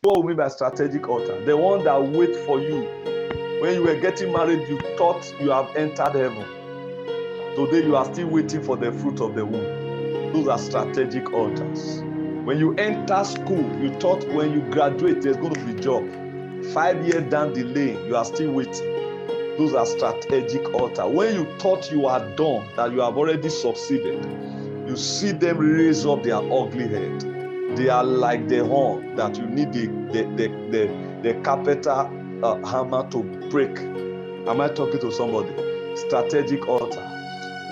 What we mean by strategic altar? The one that waits for you. When you were getting married, you thought you have entered heaven. Today, you are still waiting for the fruit of the womb. Those are strategic altars. When you enter school, you thought when you graduate, there's going to be a job. 5 years down the lane, you are still waiting. Those are strategic altars. When you thought you are done, that you have already succeeded, you see them raise up their ugly head. They are like the horn that you need the carpenter hammer to break. Am I talking to somebody? Strategic altar.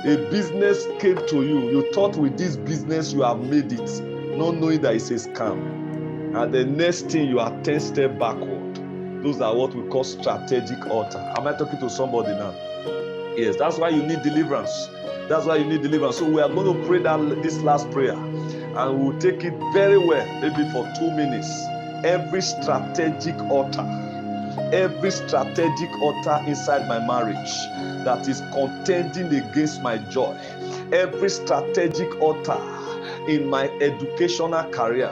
A business came to you. You thought with this business you have made it, not knowing that it's a scam. And the next thing, you are 10 steps backward. Those are what we call strategic altar. Am I talking to somebody now? Yes, that's why you need deliverance. That's why you need deliverance. So we are going to pray this last prayer, and we'll take it very well, maybe for 2 minutes. Every strategic altar inside my marriage that is contending against my joy, every strategic altar in my educational career,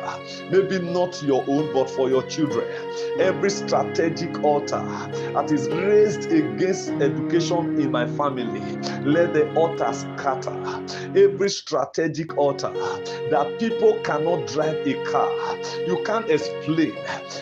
maybe not your own, but for your children, every strategic altar that is raised against education in my family, let the altar scatter. Every strategic altar that people cannot drive a car, you can't explain.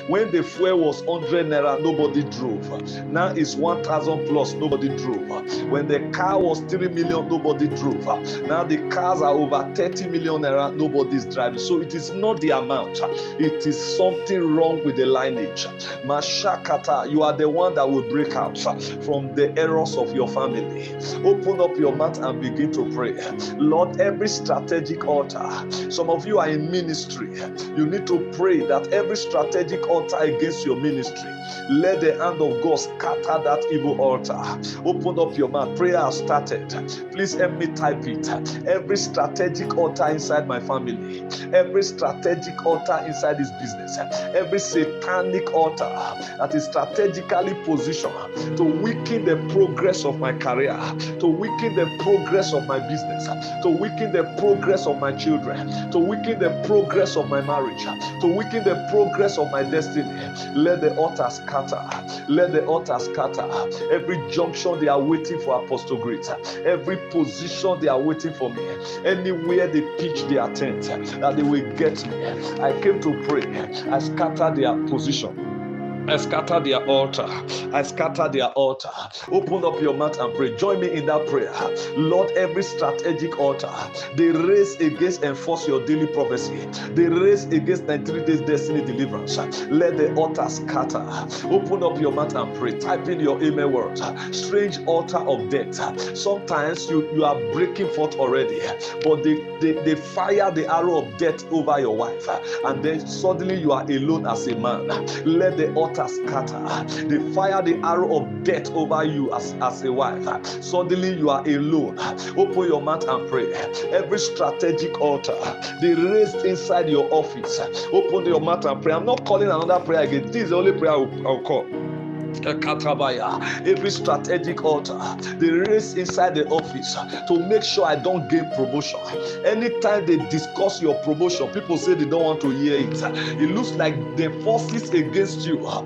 When the fuel was 100 naira, nobody drove. Now it's 1,000 plus, nobody drove. When the car was 3 million, nobody drove. Now the cars are over 30 million naira, nobody's driving. So it is not the amount, it is something wrong with the lineage. Mashakata, you are the one that will break out from the errors of your family. Open up your mouth and begin to pray. Lord, every strategic altar, some of you are in ministry, you need to pray that every strategic altar against your ministry, let the hand of God scatter that evil altar. Open up your mouth. Prayer has started. Please help me type it. Every strategic altar inside my family, every strategic altar inside this business, every satanic altar that is strategically positioned to weaken the progress of my career, to weaken the progress of my business, to weaken the progress of my children, to weaken the progress of my marriage, to weaken the progress of my destiny, let the altar scatter. Let the altar scatter. Every junction they are waiting for Apostle Great, every position they are waiting for me, anywhere they pitch their tent that they will get me, I came to pray. I scatter their position. I scatter their altar. I scatter their altar. Open up your mouth and pray. Join me in that prayer. Lord, every strategic altar they raise against enforce your daily prophecy, they raise against 93 days destiny deliverance, let the altar scatter. Open up your mouth and pray. Type in your amen words. Strange altar of death. Sometimes you are breaking forth already, but they fire the arrow of death over your wife, and then suddenly you are alone as a man. Let the altar scatter. They fire the arrow of death over you as a wife. Suddenly you are alone. Open your mouth and pray. Every strategic altar they raised inside your office, open your mouth and pray. I'm not calling another prayer again. This is the only prayer I'll call. Every strategic altar they raise inside the office to make sure I don't gain promotion. Anytime they discuss your promotion, people say they don't want to hear it. It looks like the forces against you are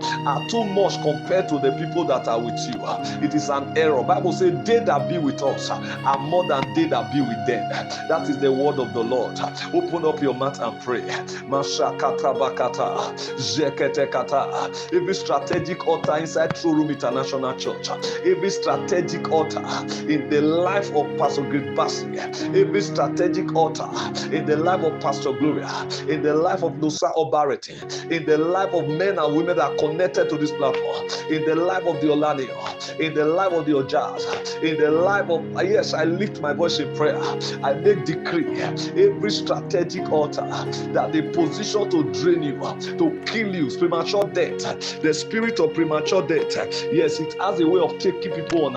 too much compared to the people that are with you. It is an error. Bible says they that be with us are more than they that be with them. That is the word of the Lord. Open up your mouth and pray. Every strategic altar inside True Room International Church, every strategic altar in the life of Pastor Great Bassi, every strategic altar in the life of Pastor Gloria, in the life of Nosa Obarity, in the life of men and women that are connected to this platform, in the life of the Olanio, in the life of the Ojas, in the life of, yes, I lift my voice in prayer. I make decree, every strategic altar that they position to drain you, to kill you, premature death, the spirit of premature death, yes, it has a way of taking people on